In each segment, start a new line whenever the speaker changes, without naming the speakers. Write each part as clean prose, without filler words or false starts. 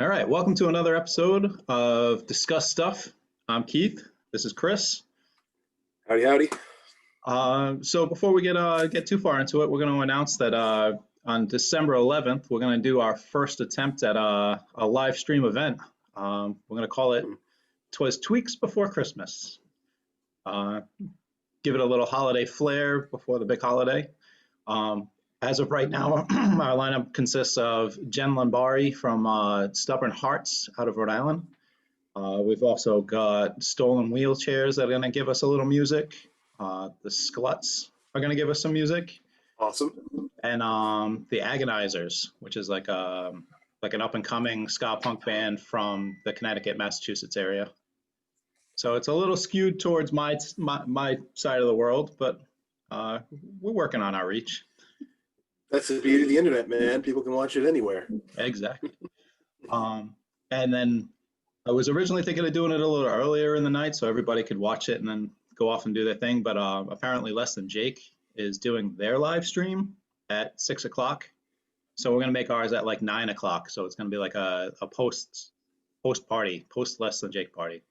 All right, welcome to another episode of Discuss Stuff. I'm Keith. This is Chris.
Howdy, howdy.
So before we get too far into it, we're going to announce that on December 11th, we're going to do our first attempt at a live stream event. We're going to call it "Twas Tweaks Before Christmas." Give it a little holiday flair before the big holiday. As of right now, our lineup consists of Jenn from Stubborn Hearts out of Rhode Island. We've also got Stolen Wheelchairs that are going to give us a little music. The Skluttz are going to give us some music.
Awesome.
And the Agonizers, which is like an up-and-coming ska punk band from the Connecticut, Massachusetts area. So it's a little skewed towards my side of the world, but we're working on our reach.
That's the beauty of the internet, man. People can watch it anywhere.
Exactly. And then I was originally thinking of doing it a little earlier in the night so everybody could watch it and then go off and do their thing. But apparently Less Than Jake is doing their live stream at 6 o'clock. So we're going to make ours at like 9 o'clock. So it's going to be like a post party, post Less Than Jake party.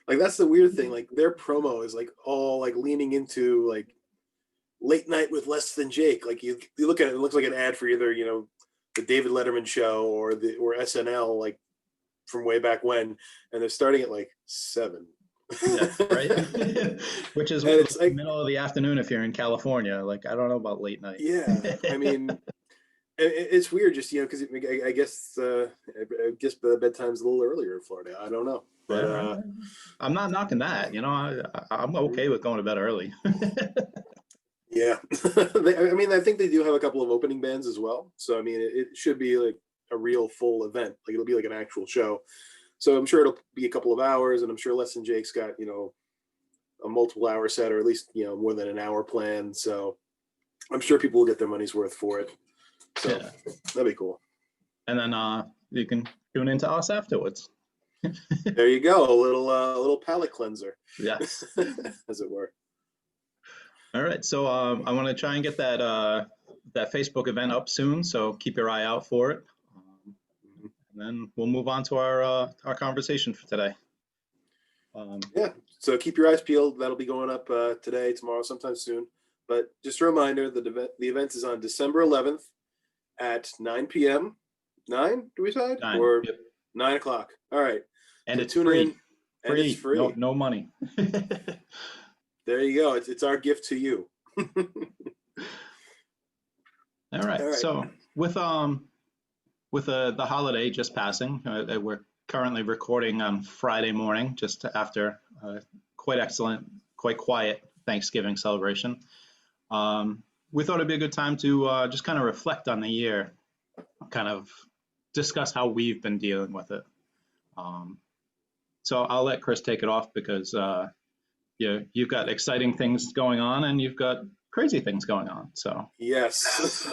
Like, that's the weird thing. Like, their promo is like all like leaning into like late night with Less Than Jake. Like you look at it, it looks like an ad for either, the David Letterman show or SNL, like from way back when, and they're starting at like 7.
Yeah, right. Which is
it's like
middle of the afternoon if you're in California. Like, I don't know about late night.
Yeah, I mean, it's weird, just because I guess the bedtime's a little earlier in Florida. I don't know, but
I'm not knocking that. I'm okay with going to bed early.
Yeah, I think they do have a couple of opening bands as well. So I mean, it should be like a real full event. Like it'll be like an actual show. So I'm sure it'll be a couple of hours, and I'm sure Less Than Jake's got a multiple hour set, or at least more than an hour planned. So I'm sure people will get their money's worth for it. So yeah, that'd be cool.
And then you can tune into us afterwards.
There you go, a little palate cleanser.
Yes,
as it were.
All right, so I want to try and get that Facebook event up soon, so keep your eye out for it. And then we'll move on to our conversation for today.
Yeah, so keep your eyes peeled. That'll be going up today, tomorrow, sometime soon. But just a reminder, the event is on December 11th at 9 p.m. 9, do we decide?
9.
Or
yep.
9 o'clock. All right.
And
so
it's
tune
free.
in. And it's free.
No money.
There you go. It's our gift to you.
All right. So with the holiday just passing, we're currently recording on Friday morning, just after quite excellent, quite quiet Thanksgiving celebration. We thought it'd be a good time to just kind of reflect on the year, kind of discuss how we've been dealing with it. So I'll let Chris take it off because you've got exciting things going on and you've got crazy things going on. So
yes,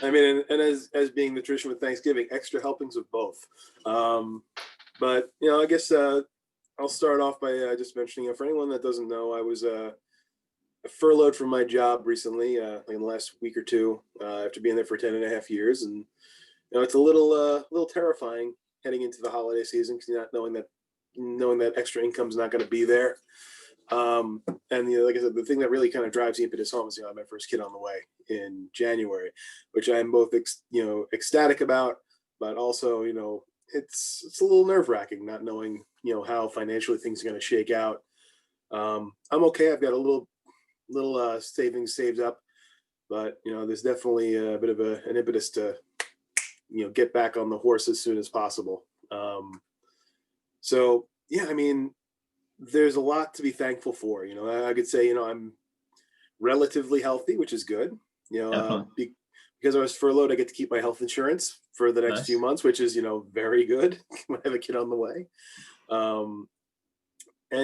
I mean, and as being the tradition with Thanksgiving, extra helpings of both. But I guess I'll start off by just mentioning, for anyone that doesn't know, I was furloughed from my job recently, in the last week or two, after being there for 10.5 years, and it's a little terrifying heading into the holiday season because you're not knowing that extra income's not going to be there. And like I said, the thing that really kind of drives the impetus home is I had my first kid on the way in January, which I'm both ecstatic about, but also it's a little nerve-wracking not knowing how financially things are going to shake out. I'm okay. I've got a little savings saved up, but there's definitely a bit of an impetus to get back on the horse as soon as possible. So yeah, I mean, there's a lot to be thankful for. I could say I'm relatively healthy, which is good. Because I was furloughed, I get to keep my health insurance for the next few months, which is very good when I have a kid on the way. And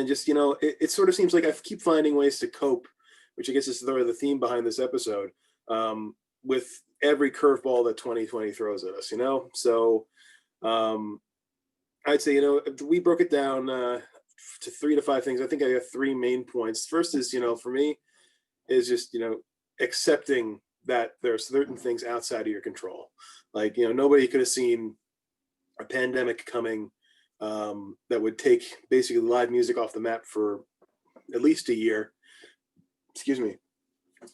just it sort of seems like I keep finding ways to cope, which I guess is sort of the theme behind this episode, with every curveball that 2020 throws at us. So I'd say we broke it down to 3 to 5 things. I think I have 3 main points. First is for me is just accepting that there are certain things outside of your control. Like, nobody could have seen a pandemic coming that would take basically live music off the map for at least a year. Excuse me.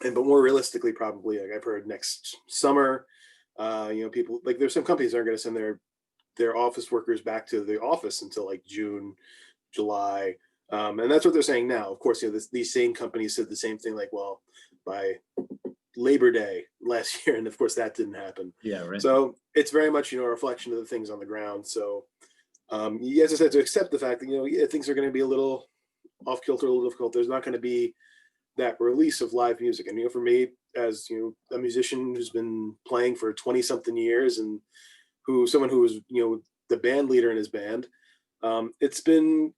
But more realistically, probably, like I've heard next summer, people, like, there's some companies that aren't going to send their office workers back to the office until like June, July. And that's what they're saying now. Of course, these same companies said the same thing, like, well, by Labor Day last year, and of course that didn't happen.
Yeah, right.
So it's very much, a reflection of the things on the ground. So you guys just have to accept the fact that, things are going to be a little off kilter, a little difficult. There's not going to be that release of live music. And, for me, as, a musician who's been playing for 20 something years, and someone who was, the band leader in his band, it's been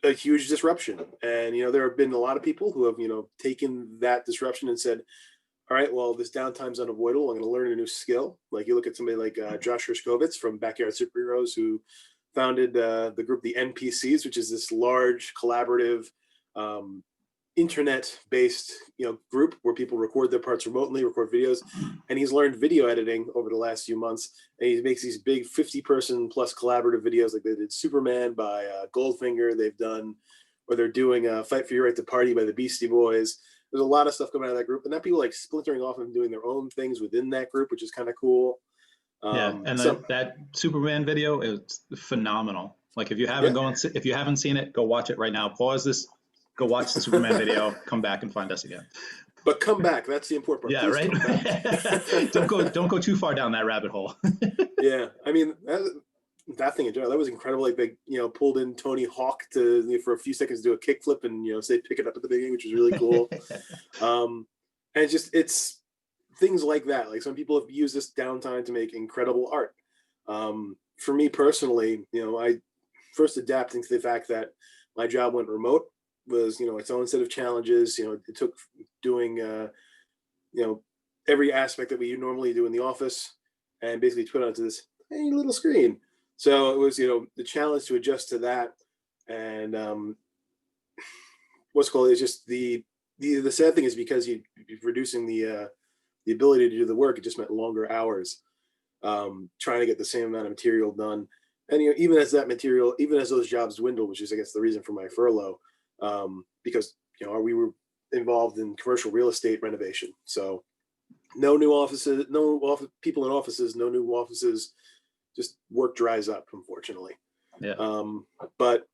a huge disruption. And, there have been a lot of people who have, taken that disruption and said, all right, well, this downtime's unavoidable. I'm going to learn a new skill. Like, you look at somebody like Josh Hershkovitz from Backyard Superheroes, who founded the group, the NPCs, which is this large collaborative internet-based group where people record their parts remotely, record videos, and he's learned video editing over the last few months, and he makes these big 50-person plus collaborative videos. Like, they did Superman by Goldfinger, they're doing Fight for Your Right to Party by the Beastie Boys. There's a lot of stuff coming out of that group, and now people like splintering off and doing their own things within that group, which is kind of cool.
Yeah, and that Superman video is phenomenal. Like, if you haven't seen it, go watch it right now. Pause this, go watch the Superman video, come back and find us again.
But come back. That's the important part.
Yeah, right. don't go too far down that rabbit hole.
Yeah, I mean that thing in general, that was incredible. Like, they pulled in Tony Hawk for a few seconds to do a kickflip and say pick it up at the beginning, which was really cool. And it's things like that. Like, some people have used this downtime to make incredible art. For me personally, I first adapting to the fact that my job went remote was, its own set of challenges. It took doing, every aspect that we normally do in the office and basically put onto this tiny little screen. So it was, the challenge to adjust to that. And what's called is just the sad thing is, because you're reducing the ability to do the work, it just meant longer hours trying to get the same amount of material done. And even as those jobs dwindle, which is, I guess, the reason for my furlough, because we were involved in commercial real estate renovation, so no new offices, people in offices, no new offices, just work dries up, unfortunately.
Yeah.
But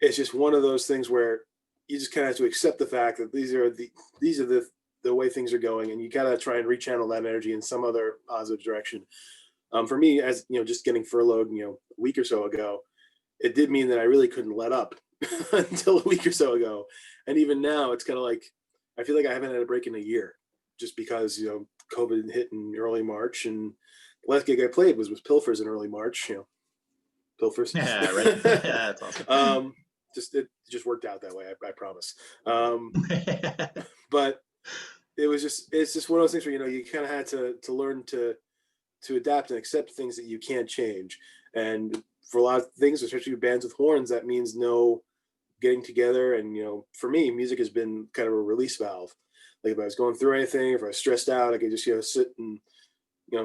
it's just one of those things where you just kind of have to accept the fact that these are the way things are going, and you gotta try and rechannel that energy in some other positive direction. For me, as just getting furloughed, a week or so ago, it did mean that I really couldn't let up until a week or so ago. And even now, it's kind of like, I feel like I haven't had a break in a year, just because, COVID hit in early March, and the last gig I played was with Pilfers in early March, Pilfers.
Yeah, right. Yeah, that's awesome.
It just worked out that way. I promise. But it's just one of those things where, you kind of had to learn to adapt and accept things that you can't change. And for a lot of things, especially bands with horns, that means no getting together. And, for me, music has been kind of a release valve. Like, if I was going through anything, if I was stressed out, I could just, sit and,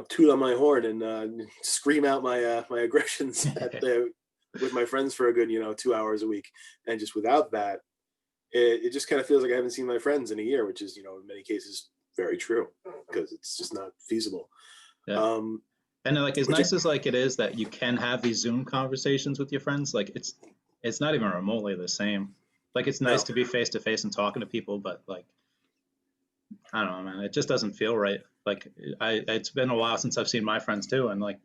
toot on my horn and scream out my my aggressions with my friends for a good, 2 hours a week. And just without that, it just kind of feels like I haven't seen my friends in a year, which is, in many cases, very true, because it's just not feasible.
Yeah. And like, as nice as like it is that you can have these Zoom conversations with your friends, like it's not even remotely the same. Like, it's nice to be face to face and talking to people, but like, I don't know, man, it just doesn't feel right. Like, it's been a while since I've seen my friends too, and like,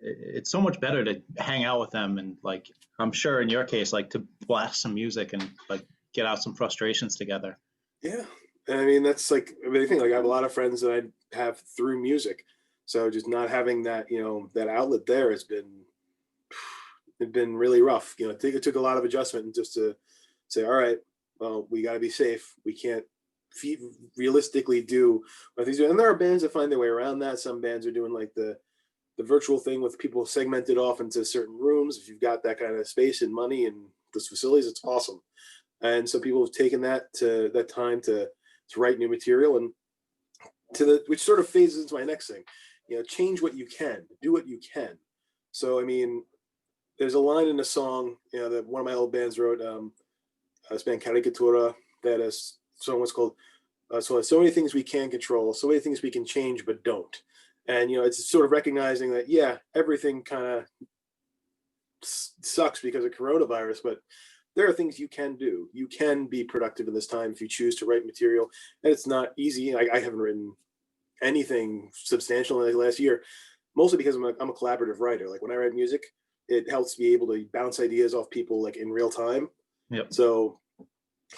it's so much better to hang out with them, and like, I'm sure in your case, like, to blast some music and like get out some frustrations together.
Yeah, I mean, that's like, I think, like, I have a lot of friends that I have through music, so just not having that, that outlet there it's been really rough. It took a lot of adjustment just to say, all right, well, we got to be safe. We can't realistically do what things do. And there are bands that find their way around that. Some bands are doing like the virtual thing with people segmented off into certain rooms. If you've got that kind of space and money and those facilities, it's awesome. And so people have taken that time to write new material. And which sort of phases into my next thing, change what you can, do what you can. So, I mean, there's a line in a song, that one of my old bands wrote, this band Caricatura, that is song was called, so many things we can control, so many things we can change, but don't. And, it's sort of recognizing that, yeah, everything kind of sucks because of coronavirus, but there are things you can do. You can be productive in this time if you choose to write material. And it's not easy. I haven't written anything substantial in the last year, mostly because I'm a collaborative writer. Like when I write music, it helps me able to bounce ideas off people like in real time.
Yep.
So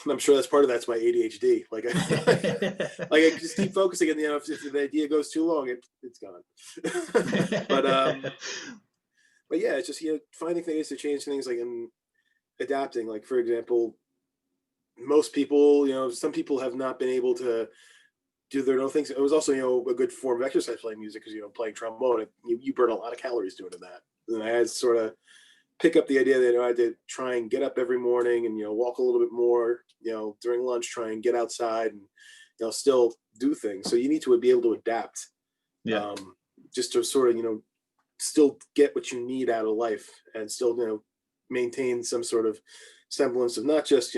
I'm sure that's my ADHD. Like I just keep focusing, and if the idea goes too long, it's gone. But yeah, it's just finding things to change things, like in adapting. Like for example, most people, some people have not been able to do their own things. It was also a good form of exercise playing music, because playing trombone, you burn a lot of calories doing that. And I had to sort of pick up the idea that I had to try and get up every morning and walk a little bit more, during lunch, try and get outside and still do things. So you need to be able to adapt, just to sort of still get what you need out of life, and still maintain some sort of semblance of not just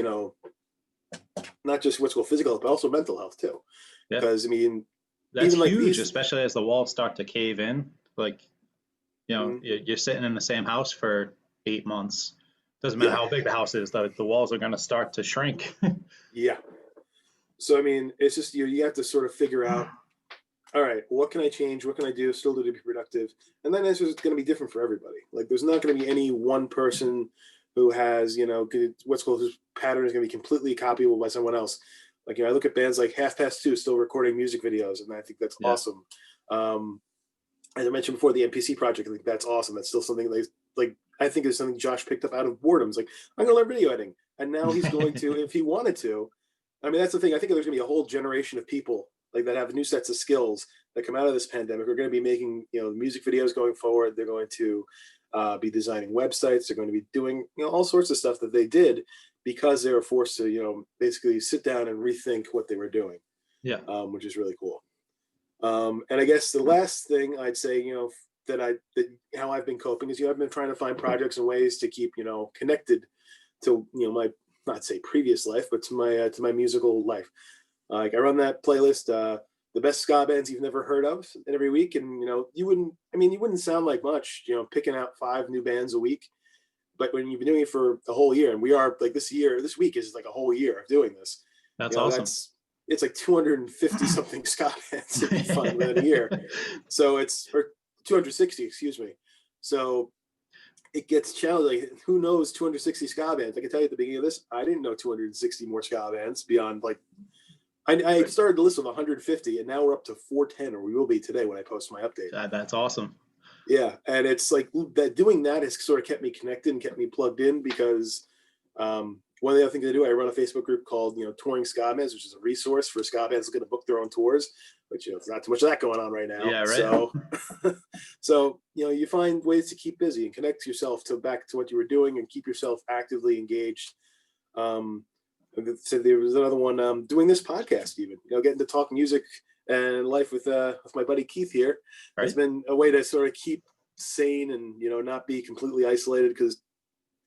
what's called physical health, but also mental health too. Because I mean,
that's even huge, especially as the walls start to cave in. Like, you're sitting in the same house for 8 months. Doesn't matter how big the house is, the walls are going to start to shrink.
Yeah. So, I mean, it's just, you have to sort of figure out, all right, what can I change? What can I do still to be productive? And then it's just going to be different for everybody. Like, there's not going to be any one person who has, what's called, whose pattern is going to be completely copyable by someone else. Like, I look at bands like 2:30 still recording music videos, and I think that's awesome. As I mentioned before, the NPC project, I think that's awesome. That's still something like I think is something Josh picked up out of boredom. It's like, I'm going to learn video editing. And now he's going to, if he wanted to, I mean, that's the thing. I think there's going to be a whole generation of people like that have new sets of skills that come out of this pandemic. Are going to be making, music videos going forward. They're going to be designing websites. They're going to be doing, all sorts of stuff that they did because they were forced to, basically sit down and rethink what they were doing.
Yeah.
Which is really cool. And I guess the last thing I'd say, that how I've been coping is, I've been trying to find projects and ways to keep, connected to, my, not say previous life, but to my musical life. Like I run that playlist, the best ska bands you've never heard of, every week. And, you wouldn't sound like much, picking out 5 new bands a week, but when you've been doing it for a whole year, and we are like this week is like a whole year of doing this.
That's awesome.
It's like 250 something ska bands if you find within a year. So or 260, excuse me. So it gets challenging. Like, who knows 260 ska bands? I can tell you at the beginning of this, I didn't know 260 more ska bands beyond like, I started the list with 150, and now we're up to 410, or we will be today when I post my update.
That's awesome.
Yeah, and it's like that. Doing that has sort of kept me connected and kept me plugged in, because one of the other things I do, I run a Facebook group called, Touring Ska Bands, which is a resource for ska bands looking to book their own tours, which, there's not too much of that going on right now.
Yeah, right.
So, you find ways to keep busy and connect yourself back to what you were doing and keep yourself actively engaged. So there was another one, doing this podcast, even, getting to talk music and life with my buddy Keith here. Right. Has been a way to sort of keep sane and, not be completely isolated, because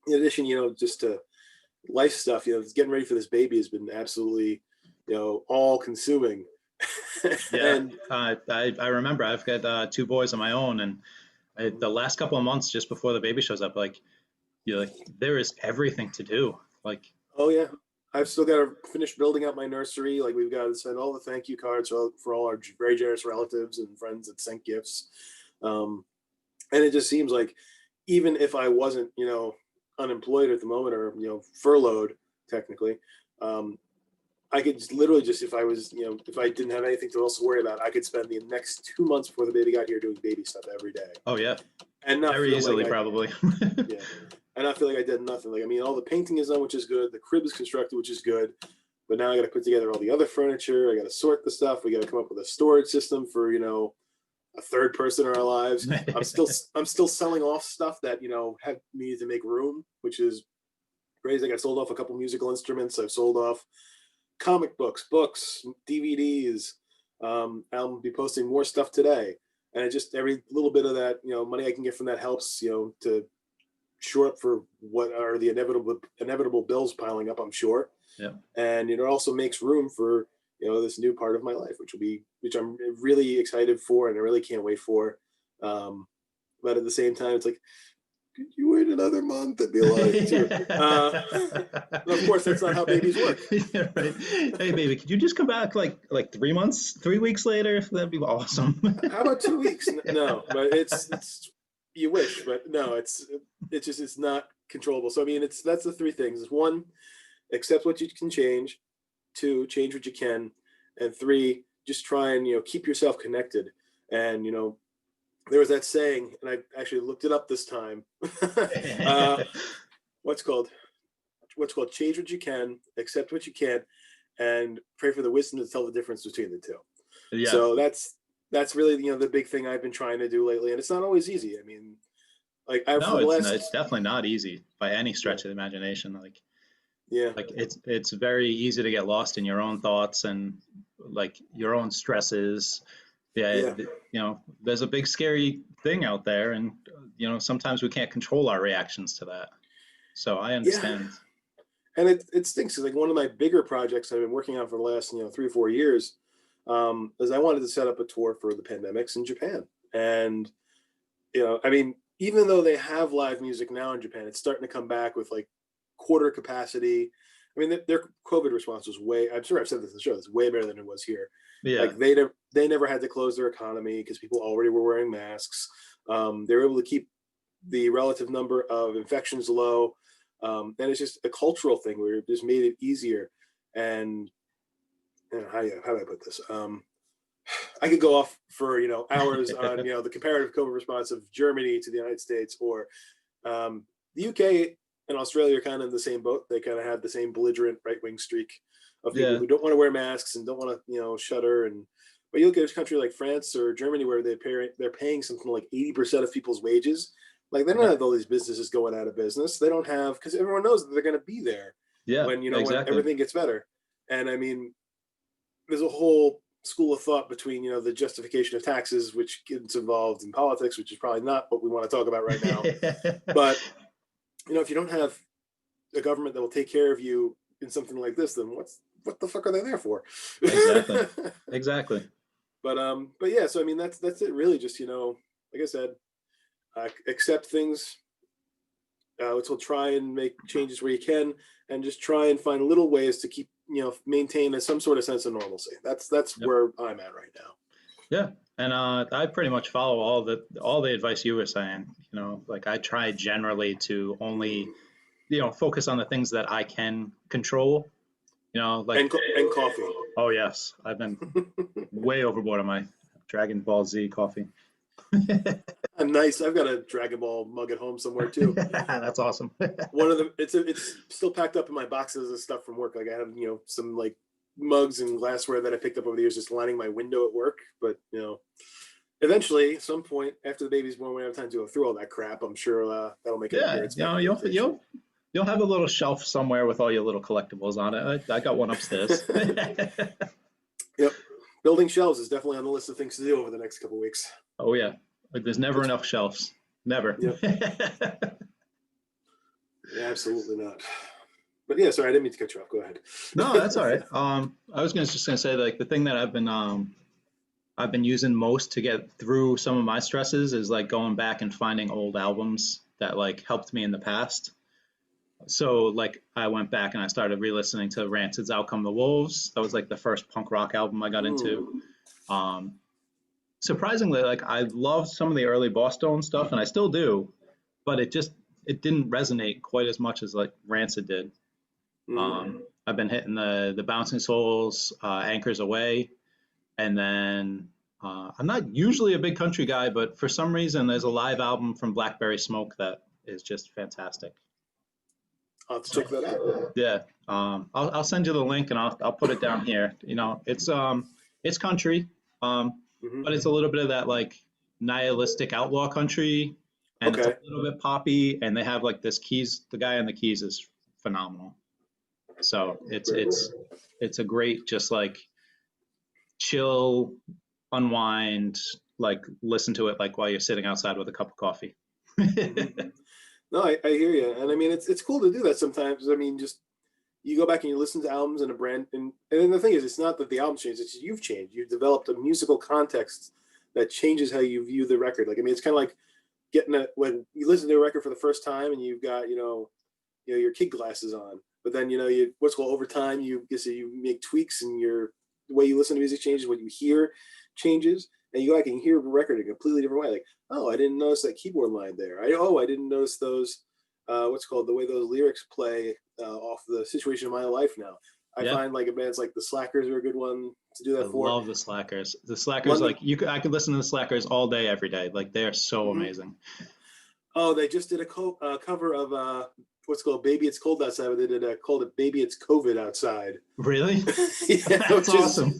in addition, just to life stuff, getting ready for this baby has been absolutely, all consuming.
Yeah. And I remember I've got 2 boys of my own, and the last couple of months just before the baby shows up, like, there is everything to do. Like,
oh yeah, I've still got to finish building out my nursery. Like, we've got to send all the thank you cards for all our very generous relatives and friends that sent gifts. And it just seems like, even if I wasn't, unemployed at the moment, or furloughed technically, I could literally just, if I was, if I didn't have anything else to worry about, I could spend the next 2 months before the baby got here doing baby stuff every day.
Oh yeah,
and not
very easily, like probably.
Yeah, and I feel like I did nothing. Like, all the painting is done, which is good. The crib is constructed, which is good. But now I got to put together all the other furniture. I got to sort the stuff. We got to come up with a storage system for a third person in our lives. I'm still selling off stuff that have needed to make room, which is crazy. I got sold off a couple musical instruments. I've sold off comic books, DVDs, I'll be posting more stuff today. And it just, every little bit of that, money I can get from that helps, to shore up for what are the inevitable bills piling up, I'm sure.
Yeah.
And it also makes room for, this new part of my life, which I'm really excited for, and I really can't wait for. But at the same time, it's like, could you wait another month? It'd be a lot easier. Of course, that's not how babies work.
Yeah, right. Hey, baby, could you just come back like 3 weeks later? That'd be awesome.
How about 2 weeks? No, but it's you wish, but no, it's not controllable. So I mean, that's the three things. Is one, accept what you can change. Two, change what you can. And three, just try and keep yourself connected. And there was that saying, and I actually looked it up this time. What's called change what you can, accept what you can, and pray for the wisdom to tell the difference between the two.
Yeah.
So that's really the big thing I've been trying to do lately, and it's not always easy. I mean,
it's definitely not easy by any stretch of the imagination. Like it's very easy to get lost in your own thoughts and like your own stresses. There's a big scary thing out there, and sometimes we can't control our reactions to that. So I understand.
And it stinks, because like one of my bigger projects I've been working on for the last 3 or 4 years is I wanted to set up a tour for the Pandemics in Japan. And I mean, even though they have live music now in Japan, it's starting to come back with like quarter capacity. I mean, their COVID response was I'm sure I've said this in the show, it's way better than it was here.
Yeah.
Like they never had to close their economy because people already were wearing masks. They were able to keep the relative number of infections low. And it's just a cultural thing where it just made it easier. And how do I put this? I could go off for hours on the comparative COVID response of Germany to the United States, or the UK and Australia are kind of in the same boat. They kind of have the same belligerent right-wing streak of people who don't want to wear masks and don't want to shudder. But you look at a country like France or Germany, where they're paying something like 80% of people's wages. Like, they don't have all these businesses going out of business. They don't have, because everyone knows that they're going to be there when when everything gets better. And I mean, there's a whole school of thought between the justification of taxes, which gets involved in politics, which is probably not what we want to talk about right now. But if you don't have a government that will take care of you in something like this, then what the fuck are they there for?
Exactly.
But yeah, so I mean, that's it really. Just like I said, accept things. Let's try and make changes where you can, and just try and find little ways to keep maintain some sort of sense of normalcy. That's where I'm at right now.
Yeah, and I pretty much follow all the advice you were saying. Like, I try generally to only focus on the things that I can control. Like
and coffee.
Oh yes, I've been way overboard on my Dragon Ball Z coffee.
Nice. I've got a Dragon Ball mug at home somewhere too.
That's awesome.
One of them, it's still packed up in my boxes of stuff from work. Like, I have some like mugs and glassware that I picked up over the years, just lining my window at work. But eventually, at some point after the baby's born, we have time to go through all that crap. I'm sure that'll make an appearance.
You'll have a little shelf somewhere with all your little collectibles on it. I got one upstairs.
Yep. Building shelves is definitely on the list of things to do over the next couple of weeks.
Oh yeah. Like, there's never enough shelves. Never.
Yep. Yeah, absolutely not. But yeah, sorry, I didn't mean to cut you off. Go ahead.
No, that's all right. I was just gonna say, like, the thing that I've been using most to get through some of my stresses is like going back and finding old albums that like helped me in the past. So like, I went back and I started re-listening to Rancid's Out Come the Wolves. That was like the first punk rock album I got into. Surprisingly, like, I loved some of the early Boss Stone stuff, and I still do, but it didn't resonate quite as much as like Rancid did. I've been hitting the Bouncing Souls, Anchors Away, and then I'm not usually a big country guy, but for some reason there's a live album from Blackberry Smoke that is just fantastic.
I'll have to check that out.
Yeah, I'll send you the link, and I'll put it down here. It's country, but it's a little bit of that like nihilistic outlaw country, and it's a little bit poppy, and they have like this keys. The guy on the keys is phenomenal. So it's a great, just like, chill, unwind, like listen to it like while you're sitting outside with a cup of coffee.
Mhm. No, I hear you, and I mean it's cool to do that sometimes. I mean, just you go back and you listen to albums and a brand, and then the thing is, it's not that the album changed; it's you've changed. You've developed a musical context that changes how you view the record. Like I mean, it's kind of like when you listen to a record for the first time and you've got your kid glasses on, but then you what's called over time you make tweaks and the way you listen to music changes, what you hear changes, and you go back and you hear a record in a completely different way. Like, oh, I didn't notice that keyboard line there. I didn't notice those what's called the way those lyrics play off the situation of my life now. I
Yeah.
find like bands like the Slackers are a good one to do
I
that for.
love the Slackers. The Slackers,
London.
like I could listen to the Slackers all day, every day. Like they are so
Mhm.
amazing.
Oh, they just did a cover of what's called "Baby It's Cold Outside," but they did called it "Baby It's COVID Outside."
Really?
Yeah,
That's
which is
awesome.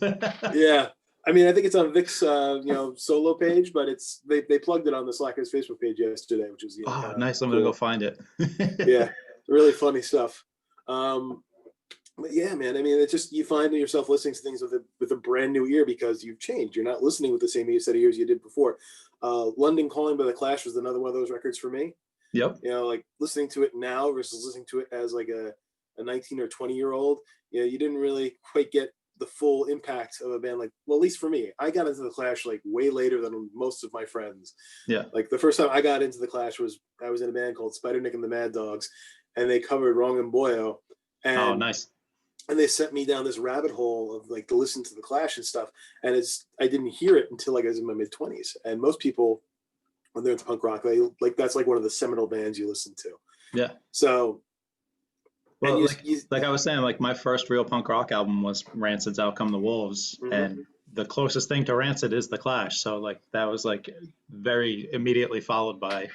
yeah. I mean, I think it's on Vic's solo page, but they plugged it on the Slackers Facebook page yesterday, which was
Oh,
kind of
nice. I'm gonna go
cool.
find it.
Yeah, really funny stuff. Um, but yeah, man. I mean, it's just you find yourself listening to things with a brand new ear because you've changed. You're not listening with the same set of ears you did before. London Calling by the Clash was another one of those records for me.
Yep.
Like listening to it now versus listening to it as like a 19 or 20-year-old, you didn't really quite get the full impact of a band like, well, at least for me, I got into the Clash like way later than most of my friends.
Yeah.
Like the first time I got into the Clash was I was in a band called Spider Nick and the Mad Dogs, and they covered Wrong and Boyo,
Oh,
and
nice.
they sent me down this rabbit hole of like to listen to the Clash and stuff, and I didn't hear it until like I was in my mid-20s, and most people when they're into punk rock, they like that's like one of the seminal bands you listen to.
Yeah.
So, and
Well, like I was saying, like my first real punk rock album was Rancid's "Out Come the Wolves,"
mm-hmm.
and the closest thing to Rancid is the Clash. So like that was like very immediately followed by.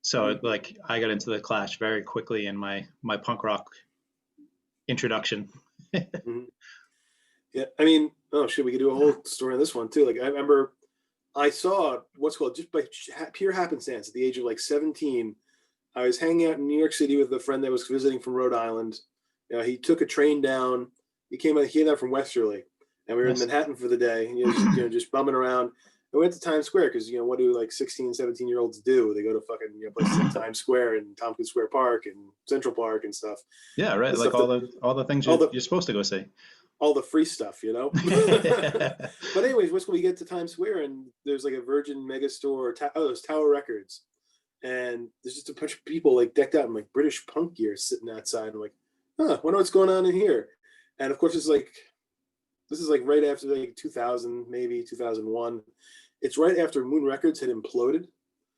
So
Mm-hmm.
like I got into the Clash very quickly in my punk rock introduction.
Mm-hmm. Yeah, I mean, oh shit, we could do a whole story on this one too. Like I remember I saw what's called just by pure happenstance at the age of like 17. I was hanging out in New York City with a friend that was visiting from Rhode Island. He took a train down. He came out from Westerly, and we were in
Nice.
Manhattan for the day. Just bumming around. I went to Times Square because what do like 16, 17-year-olds do? They go to fucking places like Times Square and Tompkins Square Park and Central Park and stuff.
Yeah, right.
The
Like
stuff
all the things
all the
you're supposed to go see.
all the free stuff. But anyways, once we get to Times Square and there's like a Virgin Megastore, there's Tower Records, and there's just a bunch of people like decked out in like British punk gear sitting outside. I'm like, wonder what's going on in here. And of course, this is like right after like 2000, maybe 2001. It's right after Moon Records had imploded.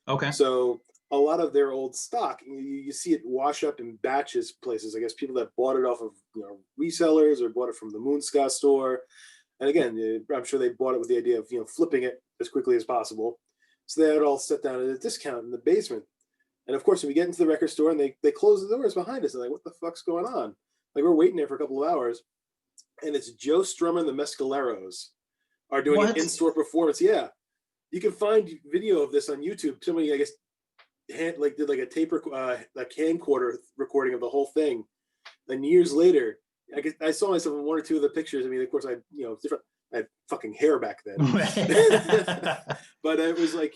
Okay.
So a lot of their old stock, you see it wash up in batches places. I guess people that bought it off of resellers or bought it from the Moonsca store. And again, I'm sure they bought it with the idea of flipping it as quickly as possible. So they had it all set down at a discount in the basement. And of course, when we get into the record store and they close the doors behind us, and like, what the fuck's going on? Like we're waiting there for a couple of hours, and it's Joe Strummer and the Mescaleros are doing an
What?
in-store performance. Yeah, you can find video of this on YouTube. Somebody, I guess, did like a a camcorder recording of the whole thing. And years later, I saw myself in one or two of the pictures. I mean, of course, different. I had fucking hair back then, but it was like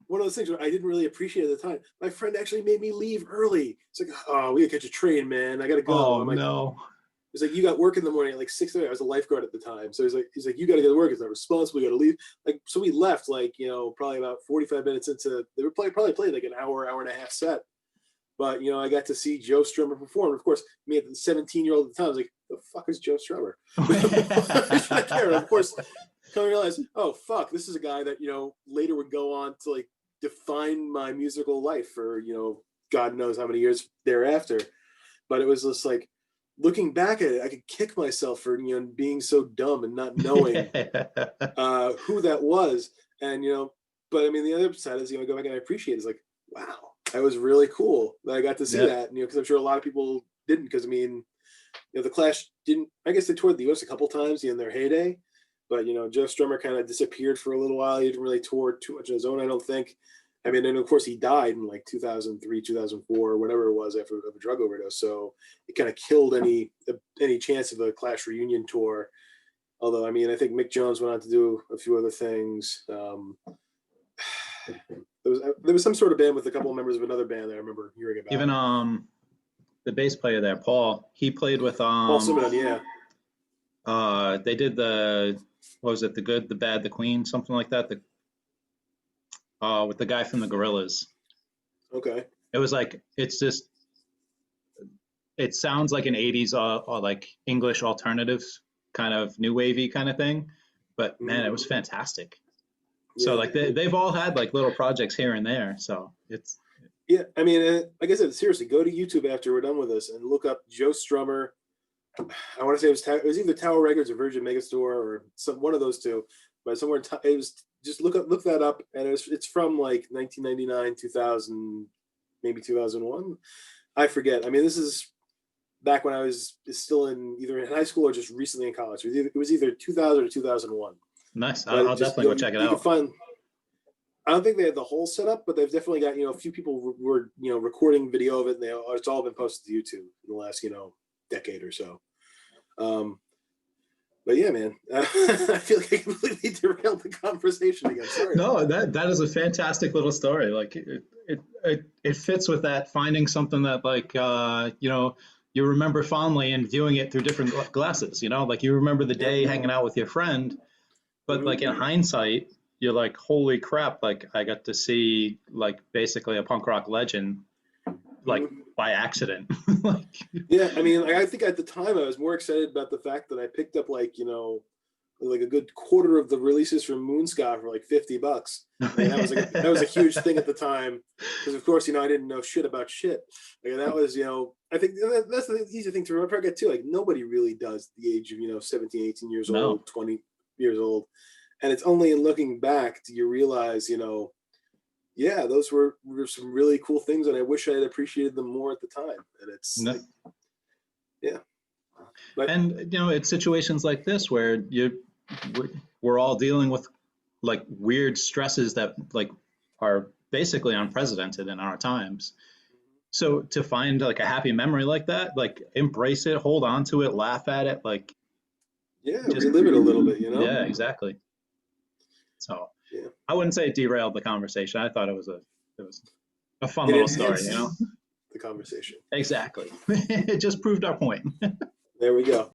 one of those things where I didn't really appreciate it at the time. My friend actually made me leave early. It's like, oh, we gotta catch a train, man. I gotta go.
Oh
I'm like,
no.
it's like, you got work in the morning at like 6:30. I was a lifeguard at the time, so he's like, you got to go to work. It's not responsible. You got to leave. Like, so we left like probably about 45 minutes into. They were probably played like an hour and a half set. But I got to see Joe Strummer perform. Of course, me at the 17-year-old at the time, I was like, the fuck is Joe Strummer? I care. And of course, come to realize, oh fuck, this is a guy that later would go on to like define my musical life for God knows how many years thereafter. But it was just like, looking back at it, I could kick myself for being so dumb and not knowing who that was. And but I mean, the other side is go back and I appreciate it. It's like, wow, that was really cool that I got to see that. Because I'm sure a lot of people didn't. Because I mean, the Clash didn't. I guess they toured the U.S. a couple times in their heyday, but Joe Strummer kind of disappeared for a little while. He didn't really tour too much on his own, I don't think. I mean, and of course he died in like 2003, 2004, whatever it was, after a drug overdose. So it kind of killed any chance of a Clash reunion tour. Although, I mean, I think Mick Jones went on to do a few other things. There was some sort of band with a couple of members of another band that I remember hearing about.
Even the bass player there, Paul, he played with
Paul Simonon, yeah.
They did what was it, The Good, the Bad, the Queen, something like that. With the guy from the Gorillaz.
Okay.
It was like, it sounds like an 80s or like English alternatives kind of new wavy kind of thing, but man, it was fantastic.
Yeah.
So like they've all had like little projects here and there. So it's.
Yeah, I mean, like I said, seriously, go to YouTube after we're done with this and look up Joe Strummer. I want to say it was either Tower Records or Virgin Megastore or one of those two, but somewhere it was just look that up, and it's from like 1999, 2000, maybe 2001. I forget. I mean, this is back when I was still either in high school or just recently in college. It was either 2000 or 2001.
Nice. I'll definitely go check it out.
You can find. I don't think they had the whole setup, but they've definitely got, a few people were, recording video of it, and it's all been posted to YouTube in the last, decade or so. But yeah, man, I feel like I completely derailed the conversation again. Sorry.
No, that is a fantastic little story. Like it fits with that, finding something that like, you remember fondly and viewing it through different glasses, like you remember the day hanging out with your friend, but like in hindsight, you're like, holy crap, like I got to see like basically a punk rock legend, like by accident. Like,
yeah, I mean, I think at the time I was more excited about the fact that I picked up like, like a good quarter of the releases from Moonscott for like $50. And that was a huge thing at the time, because of course, I didn't know shit about shit. Like, that was, I think that's the easy thing to remember too. Like, nobody really does the age of 17, 18 years old, 20 years old. And it's only in looking back do you realize, yeah, those were some really cool things, and I wish I had appreciated them more at the time. And it's, yeah. But,
and it's situations like this where we're all dealing with like weird stresses that like are basically unprecedented in our times. So to find like a happy memory like that, like embrace it, hold on to it, laugh at it, like
relive it a little bit,
Yeah, exactly. So yeah. I wouldn't say it derailed the conversation. I thought it was a fun little story,
The conversation.
Exactly. It just proved our point.
There we go.